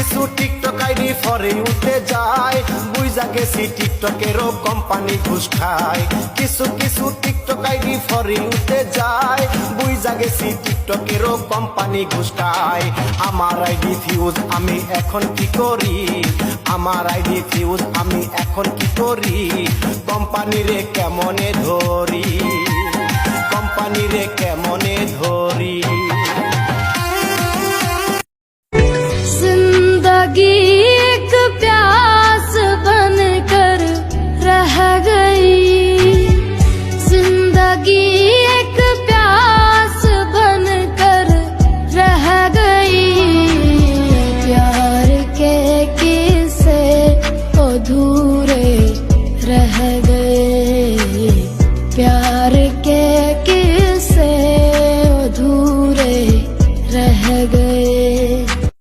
কিছু TikTok ID ফরে উঠে যায়, বুঝা গেছি টিকটকেরও কোম্পানি ঘুষ খায়। কিছু কিছু টিকটক আইডি ফরে উঠে যায়, বুঝা গেছি টিকটকেরও কোম্পানি ঘুষ খায়। আমার আইডি ফিউজ আমি এখন কি করি, আমার আইডি ফিউজ আমি এখন কি করি, কোম্পানিরে কেমনে ধরি, কোম্পানিরে কেমনে ধরি।